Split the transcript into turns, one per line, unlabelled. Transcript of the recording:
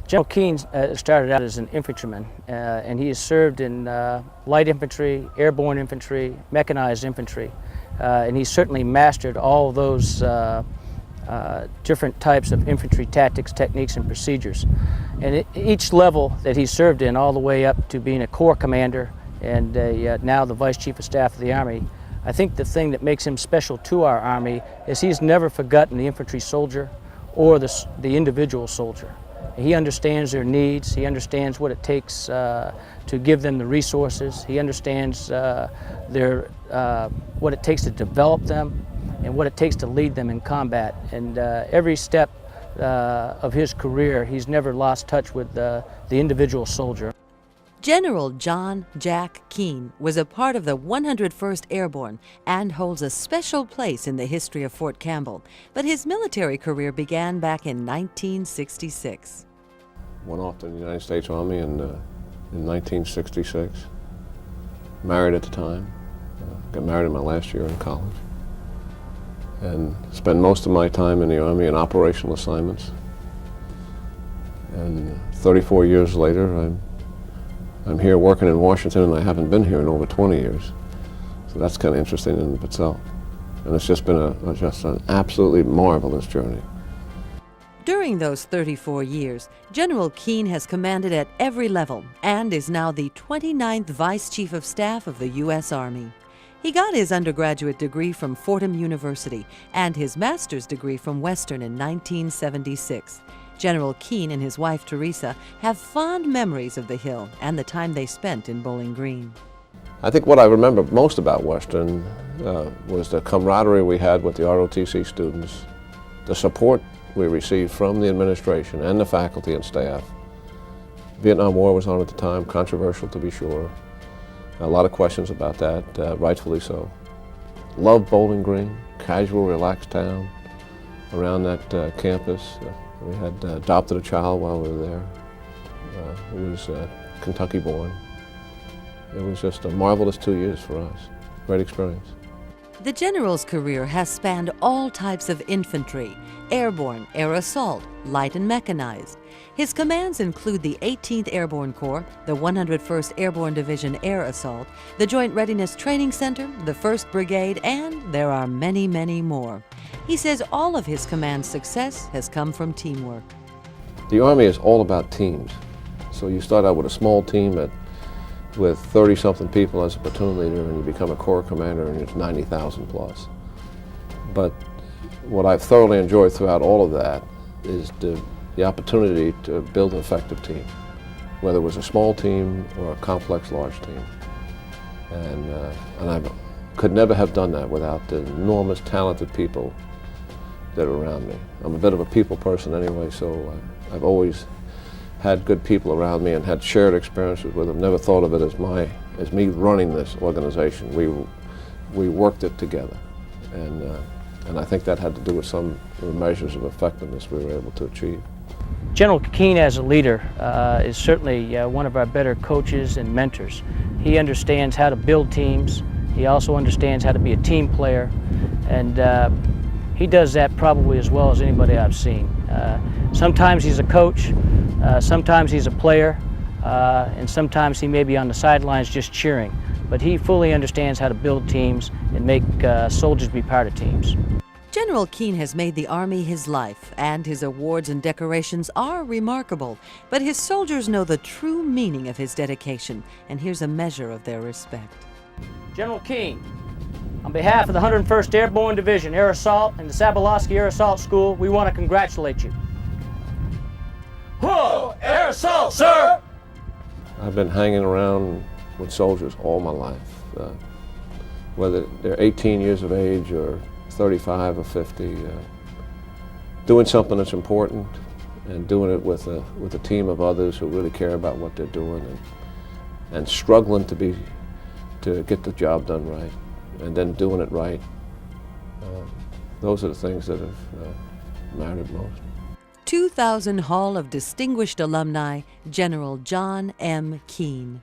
General Keane started out as an infantryman, and he has served in light infantry, airborne infantry, mechanized infantry, and he certainly mastered all of those different types of infantry tactics, techniques, and procedures. And each level that he served in, all the way up to being a corps commander and now the Vice Chief of Staff of the Army, I think the thing that makes him special to our Army is he's never forgotten the infantry soldier or the individual soldier. He understands their needs. He understands what it takes to give them the resources. He understands what it takes to develop them and what it takes to lead them in combat. And every step of his career, he's never lost touch with the individual soldier.
General John Jack Keane was a part of the 101st Airborne and holds a special place in the history of Fort Campbell, but his military career began back in 1966.
Went off to the United States Army in 1966. Married at the time. Got married in my last year in college. And spent most of my time in the Army in operational assignments. And 34 years later, I'm here working in Washington, and I haven't been here in over 20 years. So that's kind of interesting in and of itself. And it's just been just an absolutely marvelous journey.
During those 34 years, General Keane has commanded at every level and is now the 29th Vice Chief of Staff of the U.S. Army. He got his undergraduate degree from Fordham University and his master's degree from Western in 1976. General Keane and his wife Teresa have fond memories of the Hill and the time they spent in Bowling Green.
I think what I remember most about Western was the camaraderie we had with the ROTC students, the support we received from the administration and the faculty and staff. Vietnam War was on at the time, controversial to be sure. A lot of questions about that, rightfully so. Loved Bowling Green, casual, relaxed town around that campus. We had adopted a child while we were there, who was Kentucky born. It was just a marvelous 2 years for us. Great experience.
The General's career has spanned all types of infantry, airborne, air assault, light and mechanized. His commands include the 18th Airborne Corps, the 101st Airborne Division Air Assault, the Joint Readiness Training Center, the 1st Brigade, and there are many, many more. He says all of his command's success has come from teamwork.
The Army is all about teams. So you start out with a small team with 30-something people as a platoon leader, and you become a corps commander, and it's 90,000 plus. But what I've thoroughly enjoyed throughout all of that is the opportunity to build an effective team, whether it was a small team or a complex large team. And I could never have done that without the enormous talented people that are around me. I'm a bit of a people person anyway, so I've always had good people around me and had shared experiences with them. Never thought of it as me running this organization. We worked it together, and I think that had to do with some measures of effectiveness we were able to achieve.
General Keane, as a leader, is certainly one of our better coaches and mentors. He understands how to build teams. He also understands how to be a team player, and he does that probably as well as anybody I've seen. Sometimes he's a coach, sometimes he's a player, and sometimes he may be on the sidelines just cheering. But he fully understands how to build teams and make soldiers be part of teams.
General Keane has made the Army his life, and his awards and decorations are remarkable. But his soldiers know the true meaning of his dedication, and here's a measure of their respect.
General Keane, on behalf of the 101st Airborne Division Air Assault and the Sabalowski Air Assault School, we want to congratulate you. Whoa! Air Assault, sir!
I've been hanging around with soldiers all my life, whether they're 18 years of age or 35 or 50, doing something that's important and doing it with a team of others who really care about what they're doing, and struggling to get the job done right, and then doing it right. Those are the things that have mattered most.
2000 Hall of Distinguished Alumni, General John M. Keane.